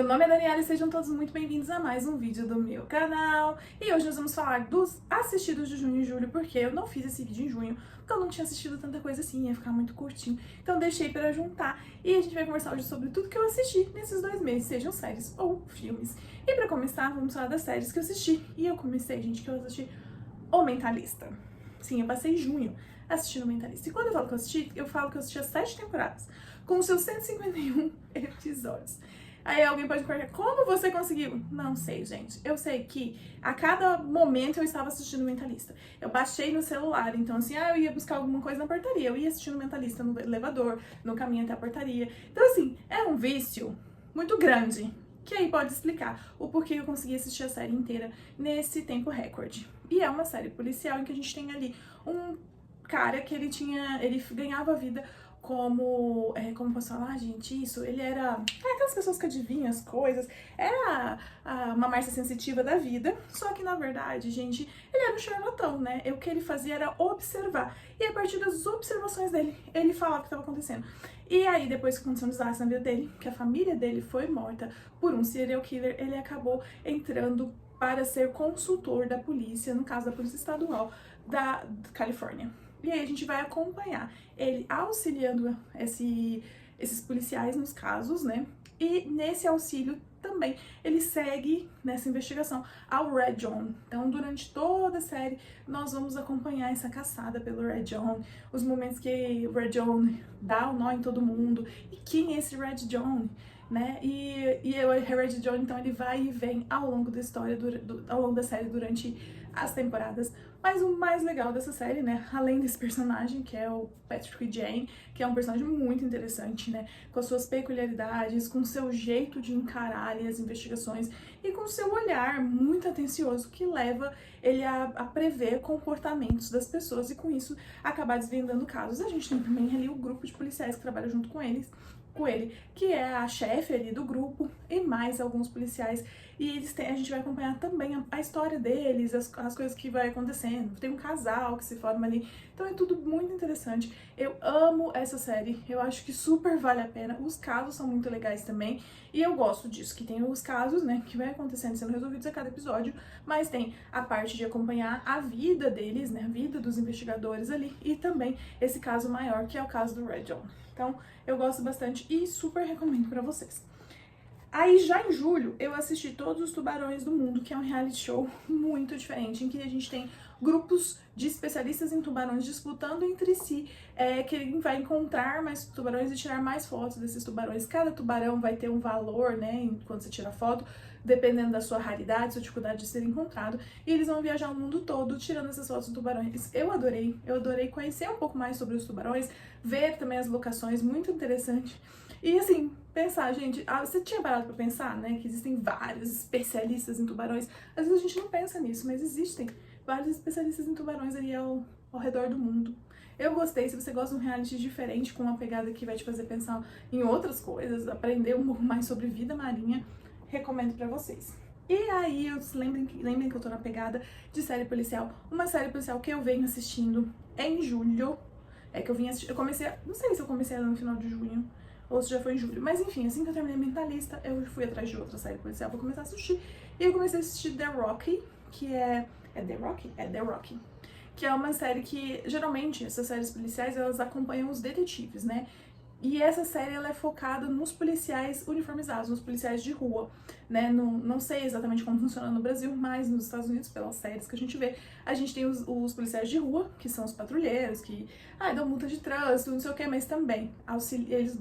Meu nome é Daniela e sejam todos muito bem-vindos a mais um vídeo do meu canal. E hoje nós vamos falar dos assistidos de junho e julho, porque eu não fiz esse vídeo em junho, porque eu não tinha assistido tanta coisa assim, ia ficar muito curtinho. Então deixei pra juntar e a gente vai conversar hoje sobre tudo que eu assisti nesses 2 meses, sejam séries ou filmes. E pra começar, vamos falar das séries que eu assisti. E eu comecei, gente, que eu assisti O Mentalista. Sim, eu passei junho assistindo O Mentalista. E quando eu falo que eu assisti, eu falo que eu assisti as 7 temporadas, com seus 151 episódios. Aí alguém pode perguntar, como você conseguiu? Não sei, gente. Eu sei que a cada momento eu estava assistindo o Mentalista. Eu baixei no celular, então assim, eu ia buscar alguma coisa na portaria. Eu ia assistindo o Mentalista no elevador, no caminho até a portaria. Então assim, é um vício muito grande, que aí pode explicar o porquê eu consegui assistir a série inteira nesse tempo recorde. E é uma série policial em que a gente tem ali um cara que ele ganhava vida como posso falar, gente, isso, ele era aquelas pessoas que adivinham as coisas, era uma Márcia sensitiva da vida, só que na verdade, gente, ele era um charlatão, né, o que ele fazia era observar, e a partir das observações dele, ele falava o que estava acontecendo. E aí, depois que aconteceu um desastre na vida dele, que a família dele foi morta por um serial killer, ele acabou entrando para ser consultor da polícia, no caso da Polícia Estadual da Califórnia. E aí a gente vai acompanhar ele auxiliando esses policiais nos casos, né? E nesse auxílio também ele segue nessa investigação ao Red John. Então, durante toda a série, nós vamos acompanhar essa caçada pelo Red John, os momentos que o Red John dá o nó em todo mundo. E quem é esse Red John? Né? E o Red John, então, ele vai e vem ao longo da história, ao longo da série, durante as temporadas. Mas o mais legal dessa série, né, além desse personagem, que é o Patrick Jane, que é um personagem muito interessante, né, com as suas peculiaridades, com o seu jeito de encarar ali as investigações e com o seu olhar muito atencioso que leva ele a prever comportamentos das pessoas e com isso acabar desvendando casos. A gente tem também ali o grupo de policiais que trabalha junto com ele, que é a chefe ali do grupo, e mais alguns policiais, e a gente vai acompanhar também a história deles, as coisas que vai acontecendo. Tem um casal que se forma ali, então é tudo muito interessante. Eu amo essa série, eu acho que super vale a pena, os casos são muito legais também, e eu gosto disso, que tem os casos, né, que vai acontecendo, sendo resolvidos a cada episódio, mas tem a parte de acompanhar a vida deles, né, a vida dos investigadores ali, e também esse caso maior, que é o caso do Red John. Então, eu gosto bastante e super recomendo pra vocês. Aí, já em julho, eu assisti Todos os Tubarões do Mundo, que é um reality show muito diferente, em que a gente tem grupos de especialistas em tubarões disputando entre si, quem vai encontrar mais tubarões e tirar mais fotos desses tubarões. Cada tubarão vai ter um valor, né, quando você tira foto, dependendo da sua raridade, sua dificuldade de ser encontrado, e eles vão viajar o mundo todo tirando essas fotos de tubarões. Eu adorei conhecer um pouco mais sobre os tubarões, ver também as locações, muito interessante. E assim, pensar, gente, você tinha parado pra pensar, né, que existem vários especialistas em tubarões? Às vezes a gente não pensa nisso, mas existem vários especialistas em tubarões ali ao redor do mundo. Eu gostei, se você gosta de um reality diferente, com uma pegada que vai te fazer pensar em outras coisas, aprender um pouco mais sobre vida marinha, recomendo pra vocês. E aí, lembrem que eu tô na pegada de série policial. Uma série policial que eu venho assistindo em julho, que eu vim assistir, eu comecei, não sei se eu comecei ela no final de junho, ou se já foi em julho, mas enfim, assim que eu terminei Mentalista, eu fui atrás de outra série policial pra começar a assistir, e eu comecei a assistir The Rocky, que é The Rocky? É The Rocky. Que é uma série que, geralmente, essas séries policiais, elas acompanham os detetives, né? E essa série, ela é focada nos policiais uniformizados, nos policiais de rua, né? Não sei exatamente como funciona no Brasil, mas nos Estados Unidos, pelas séries que a gente tem os policiais de rua, que são os patrulheiros, que dão multa de trânsito, não sei o que, mas também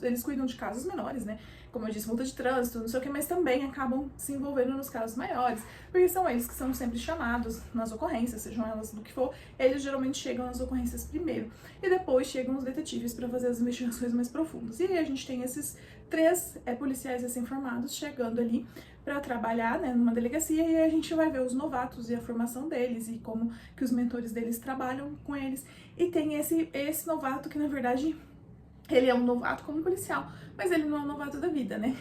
eles cuidam de casos menores, né? Como eu disse, multa de trânsito, não sei o que, mas também acabam se envolvendo nos casos maiores, porque são eles que são sempre chamados nas ocorrências, sejam elas do que for, eles geralmente chegam nas ocorrências primeiro, e depois chegam os detetives para fazer as investigações mais profundas. E aí a gente tem esses 3 policiais recém-formados chegando ali para trabalhar, né, numa delegacia, e aí a gente vai ver os novatos e a formação deles, e como que os mentores deles trabalham com eles, e tem esse novato que, na verdade, ele é um novato como policial, mas ele não é um novato da vida, né?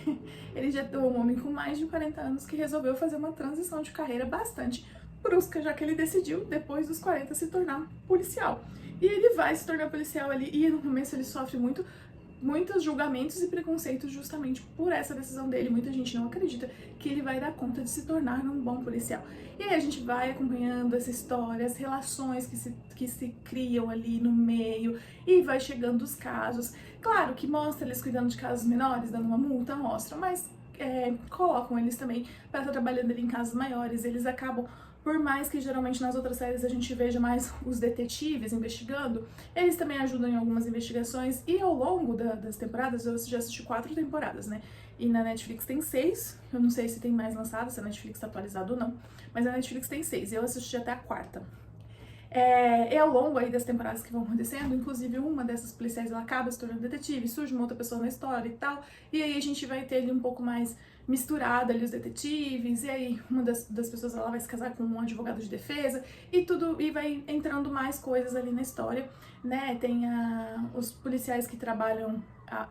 Ele já é um homem com mais de 40 anos que resolveu fazer uma transição de carreira bastante brusca, já que ele decidiu, depois dos 40, se tornar policial. E ele vai se tornar policial ali, e no começo ele sofre muito muitos julgamentos e preconceitos justamente por essa decisão dele. Muita gente não acredita que ele vai dar conta de se tornar um bom policial. E aí a gente vai acompanhando essa história, as relações que se criam ali no meio, e vai chegando os casos. Claro que mostra eles cuidando de casos menores, dando uma multa, mostra, mas colocam eles também para estar trabalhando ali em casos maiores. Eles acabam, por mais que geralmente nas outras séries a gente veja mais os detetives investigando, eles também ajudam em algumas investigações. E ao longo das temporadas, eu já assisti 4 temporadas, né? E na Netflix tem 6, eu não sei se tem mais lançado, se a Netflix tá atualizado ou não, mas a Netflix tem 6, e eu assisti até a 4ª. E ao longo aí das temporadas que vão acontecendo, inclusive uma dessas policiais ela acaba se tornando detetive, surge uma outra pessoa na história e tal, e aí a gente vai ter ali um pouco mais misturado ali os detetives, e aí uma das pessoas ela vai se casar com um advogado de defesa, e vai entrando mais coisas ali na história, né? Tem os policiais que trabalham,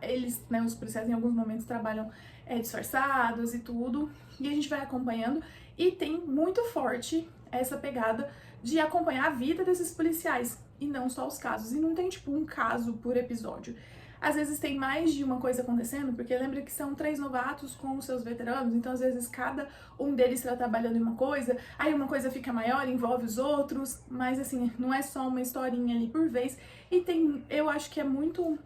eles, né, os policiais em alguns momentos trabalham disfarçados e tudo, e a gente vai acompanhando, e tem muito forte essa pegada de acompanhar a vida desses policiais, e não só os casos. E não tem, tipo, um caso por episódio. Às vezes tem mais de uma coisa acontecendo, porque lembra que são 3 novatos com os seus veteranos, então às vezes cada um deles está trabalhando em uma coisa, aí uma coisa fica maior, envolve os outros, mas assim, não é só uma historinha ali por vez. E eu acho que é muito...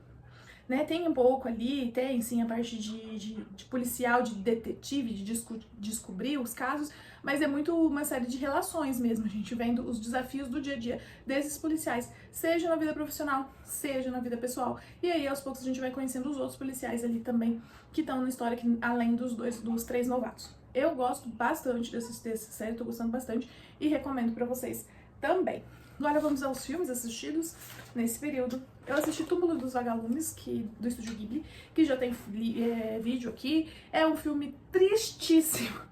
né, tem um pouco ali, tem sim a parte de policial, de detetive, de descobrir os casos, mas é muito uma série de relações mesmo, a gente vendo os desafios do dia a dia desses policiais, seja na vida profissional, seja na vida pessoal. E aí aos poucos a gente vai conhecendo os outros policiais ali também, que estão na história, além dos 3 novatos. Eu gosto bastante dessa série, tô gostando bastante e recomendo pra vocês também. Agora vamos aos filmes assistidos nesse período. Eu assisti Túmulo dos Vagalumes, do Estúdio Ghibli, que já tem vídeo aqui. É um filme tristíssimo.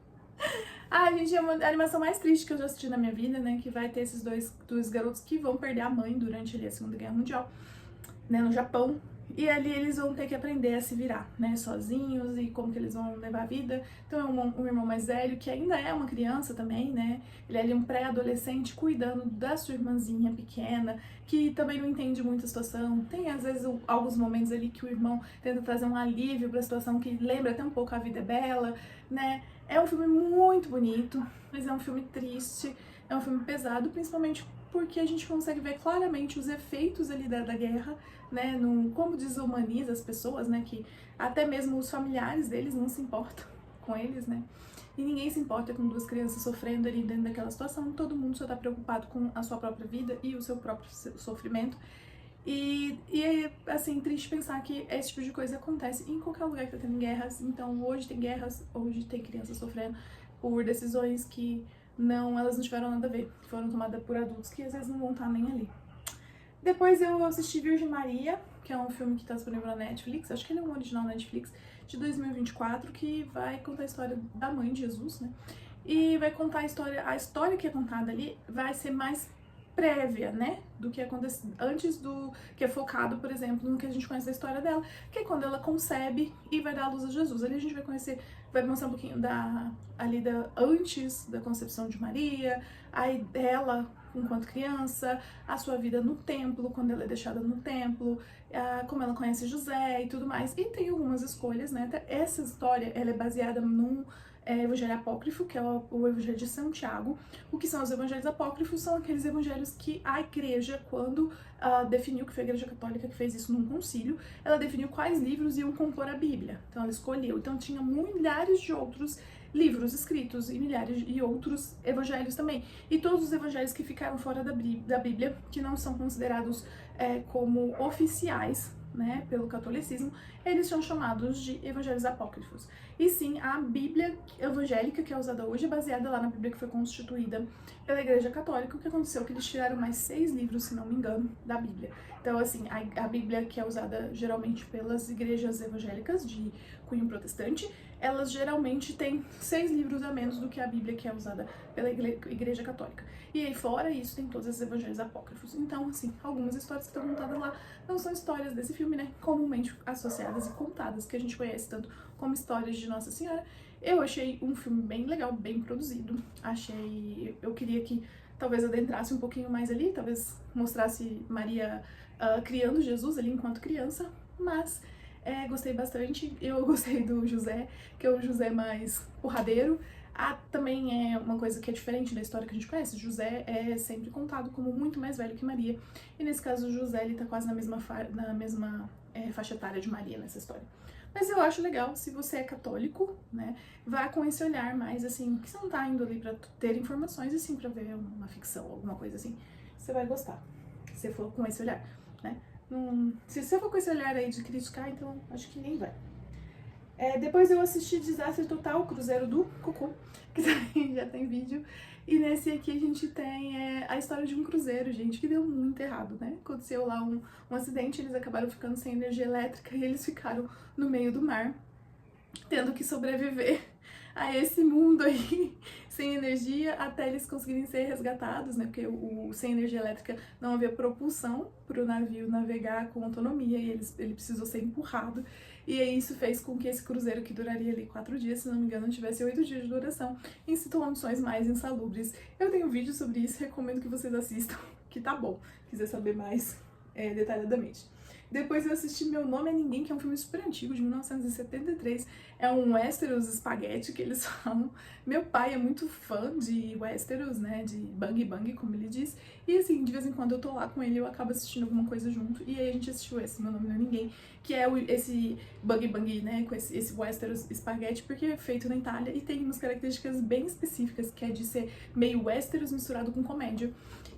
Ai, gente, é a animação mais triste que eu já assisti na minha vida, né? Que vai ter esses dois garotos que vão perder a mãe durante ali, a Segunda Guerra Mundial, né? No Japão. E ali eles vão ter que aprender a se virar, né, sozinhos, e como que eles vão levar a vida. Então é um irmão mais velho, que ainda é uma criança também, né, ele é ali um pré-adolescente cuidando da sua irmãzinha pequena, que também não entende muito a situação. Tem às vezes alguns momentos ali que o irmão tenta trazer um alívio pra situação, que lembra até um pouco A Vida é Bela, né. É um filme muito bonito, mas é um filme triste, é um filme pesado, principalmente porque a gente consegue ver claramente os efeitos ali da guerra, né, como desumaniza as pessoas, né, que até mesmo os familiares deles não se importam com eles, né, e ninguém se importa com 2 crianças sofrendo ali dentro daquela situação, todo mundo só tá preocupado com a sua própria vida e o seu próprio sofrimento, e é, assim, triste pensar que esse tipo de coisa acontece em qualquer lugar que tá tendo guerras. Então hoje tem guerras, hoje tem crianças sofrendo por decisões que elas não tiveram nada a ver, que foram tomadas por adultos que às vezes não vão estar nem ali. Depois eu assisti Virgem Maria, que é um filme que está disponível na Netflix, acho que ele é um original na Netflix, de 2024, que vai contar a história da mãe de Jesus, né? E vai contar a história que é contada ali vai ser mais prévia, né, do que acontece antes que é focado, por exemplo, no que a gente conhece da história dela, que é quando ela concebe e vai dar a luz a Jesus. Ali a gente vai mostrar um pouquinho antes da concepção de Maria, aí dela enquanto criança, a sua vida no templo, quando ela é deixada no templo, como ela conhece José e tudo mais. E tem algumas escolhas, né, essa história, ela é baseada num evangelho apócrifo, que é o evangelho de Santiago. O que são os evangelhos apócrifos? São aqueles evangelhos que a igreja, quando definiu, que foi a igreja católica que fez isso num concílio, ela definiu quais livros iam compor a Bíblia. Então ela escolheu. Então tinha milhares de outros livros escritos e milhares e outros evangelhos também. E todos os evangelhos que ficaram fora da Bíblia, que não são considerados como oficiais, né, pelo catolicismo, eles são chamados de evangelhos apócrifos. E sim, a Bíblia evangélica que é usada hoje é baseada lá na Bíblia que foi constituída pela Igreja Católica. O que aconteceu? Que eles tiraram mais 6 livros, se não me engano, da Bíblia. Então, assim, a Bíblia que é usada geralmente pelas igrejas evangélicas de cunho protestante, elas geralmente têm 6 livros a menos do que a Bíblia que é usada pela Igreja Católica. E aí, fora isso, tem todos esses evangelhos apócrifos. Então, assim, algumas histórias que estão contadas lá não são histórias desse filme, né, comumente associadas e contadas, que a gente conhece tanto como histórias de Nossa Senhora. Eu achei um filme bem legal, bem produzido. Eu queria que talvez adentrasse um pouquinho mais ali, talvez mostrasse Maria criando Jesus ali enquanto criança, mas Gostei bastante. Eu gostei do José, que é o José mais porradeiro. Também é uma coisa que é diferente da história que a gente conhece. José é sempre contado como muito mais velho que Maria. E nesse caso, o José, ele tá quase na mesma faixa etária de Maria nessa história. Mas eu acho legal, se você é católico, né, vá com esse olhar mais assim, que você não tá indo ali pra ter informações, e sim pra ver uma ficção, alguma coisa assim. Você vai gostar, se você for com esse olhar, né. Se você for com esse olhar aí de criticar, então acho que nem vai. Depois eu assisti Desastre Total, Cruzeiro do Cocô, que também já tem vídeo. E nesse aqui a gente tem a história de um cruzeiro, gente, que deu muito errado, né? Aconteceu lá um acidente, eles acabaram ficando sem energia elétrica e eles ficaram no meio do mar, tendo que sobreviver a esse mundo aí sem energia até eles conseguirem ser resgatados, né? Porque sem energia elétrica não havia propulsão para o navio navegar com autonomia e ele precisou ser empurrado. E aí isso fez com que esse cruzeiro, que duraria ali 4 dias, se não me engano, tivesse 8 dias de duração, em situações mais insalubres. Eu tenho um vídeo sobre isso, recomendo que vocês assistam, que tá bom, quiser saber mais detalhadamente. Depois eu assisti Meu Nome é Ninguém, que é um filme super antigo, de 1973. É um Westeros espaguete que eles falam. Meu pai é muito fã de Westeros, né, de Bang Bang, como ele diz. E assim, de vez em quando eu tô lá com ele, eu acabo assistindo alguma coisa junto. E aí a gente assistiu esse Meu Nome Não é Ninguém, que é esse Bang Bang, né, com esse Westeros espaguete, porque é feito na Itália e tem umas características bem específicas, que é de ser meio Westeros misturado com comédia.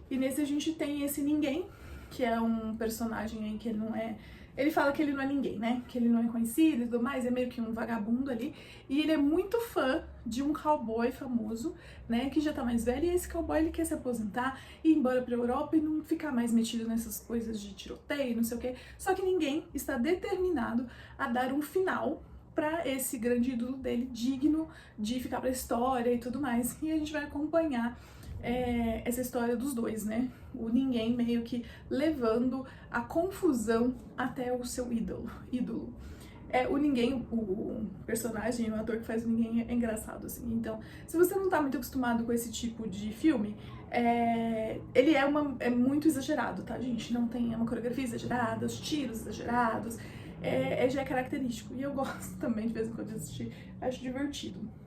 E nesse a gente tem esse Ninguém, que é um personagem aí que ele não é... Ele fala que ele não é ninguém, né? Que ele não é conhecido e tudo mais, é meio que um vagabundo ali. E ele é muito fã de um cowboy famoso, né? Que já tá mais velho, e esse cowboy ele quer se aposentar e ir embora pra Europa e não ficar mais metido nessas coisas de tiroteio, não sei o quê. Só que ninguém está determinado a dar um final pra esse grande ídolo dele, digno de ficar pra história e tudo mais. E a gente vai acompanhar essa história dos dois, né? O Ninguém meio que levando a confusão até o seu ídolo. O Ninguém, o personagem, o ator que faz o Ninguém é engraçado, assim. Então, se você não tá muito acostumado com esse tipo de filme, ele é muito exagerado, tá, gente? Não tem uma coreografia exagerada, os tiros exagerados, já é característico. E eu gosto também, de vez em quando, de assistir, acho divertido.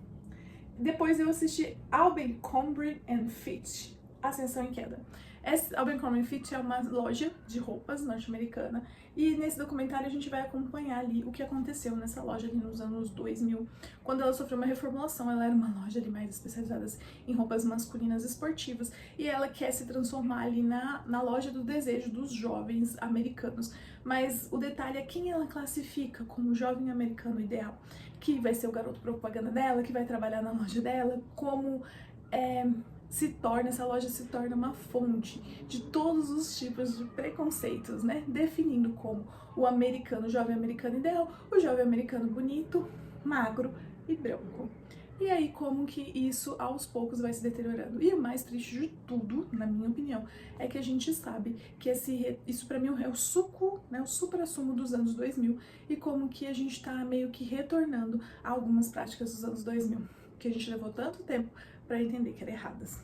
Depois eu assisti Abercrombie & Fitch, Ascensão e Queda. Abercrombie & Fitch é uma loja de roupas norte-americana e nesse documentário a gente vai acompanhar ali o que aconteceu nessa loja ali nos anos 2000, quando ela sofreu uma reformulação. Ela era uma loja ali mais especializada em roupas masculinas esportivas e ela quer se transformar ali na loja do desejo dos jovens americanos. Mas o detalhe é quem ela classifica como o jovem americano ideal, que vai ser o garoto propaganda dela, que vai trabalhar na loja dela, como essa loja se torna uma fonte de todos os tipos de preconceitos, né? Definindo como o americano, o jovem americano ideal, o jovem americano bonito, magro e branco. E aí como que isso aos poucos vai se deteriorando. E o mais triste de tudo, na minha opinião, é que a gente sabe que isso pra mim é o suco, né, o supra-sumo dos anos 2000 e como que a gente tá meio que retornando a algumas práticas dos anos 2000, que a gente levou tanto tempo pra entender que eram erradas.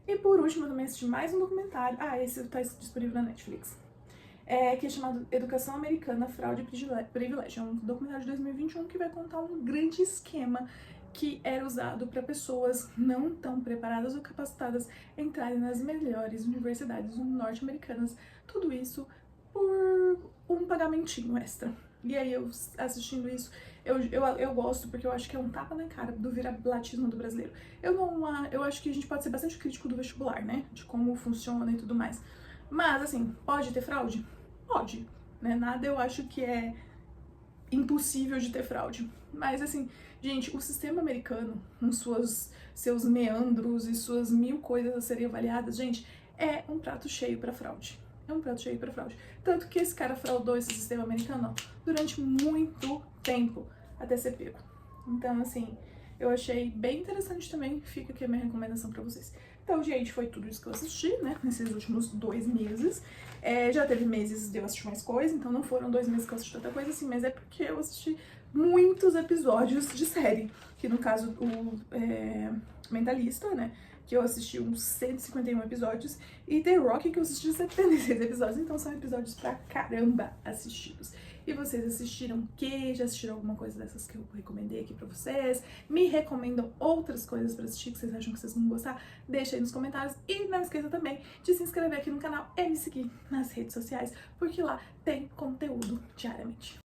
E por último, eu também assisti mais um documentário, esse tá disponível na Netflix, que é chamado Educação Americana, Fraude e Privilégio. É um documentário de 2021 que vai contar um grande esquema que era usado para pessoas não tão preparadas ou capacitadas entrarem nas melhores universidades norte-americanas. Tudo isso por um pagamentinho extra. E aí eu assistindo isso, eu gosto porque eu acho que é um tapa na cara do vira-latismo do brasileiro. Eu acho que a gente pode ser bastante crítico do vestibular, né? De como funciona e tudo mais. Mas, assim, pode ter fraude? Pode, né? Nada eu acho que é impossível de ter fraude. Mas, assim, gente, o sistema americano, com seus meandros e suas 1000 coisas a serem avaliadas, gente, é um prato cheio pra fraude. É um prato cheio pra fraude. Tanto que esse cara fraudou esse sistema americano durante muito tempo até ser pego. Então, assim, eu achei bem interessante também. Fica aqui a minha recomendação pra vocês. Então, gente, foi tudo isso que eu assisti, né, nesses últimos 2 meses. Já teve meses de eu assistir mais coisa, então não foram 2 meses que eu assisti tanta coisa assim, mas é porque eu assisti muitos episódios de série. Que no caso, o Mentalista, né, que eu assisti uns 151 episódios, e The Rock, que eu assisti 76 episódios, então são episódios pra caramba assistidos. E vocês assistiram o quê? Já assistiram alguma coisa dessas que eu recomendei aqui pra vocês? Me recomendam outras coisas pra assistir que vocês acham que vocês vão gostar? Deixa aí nos comentários. E não esqueça também de se inscrever aqui no canal e me seguir nas redes sociais, porque lá tem conteúdo diariamente.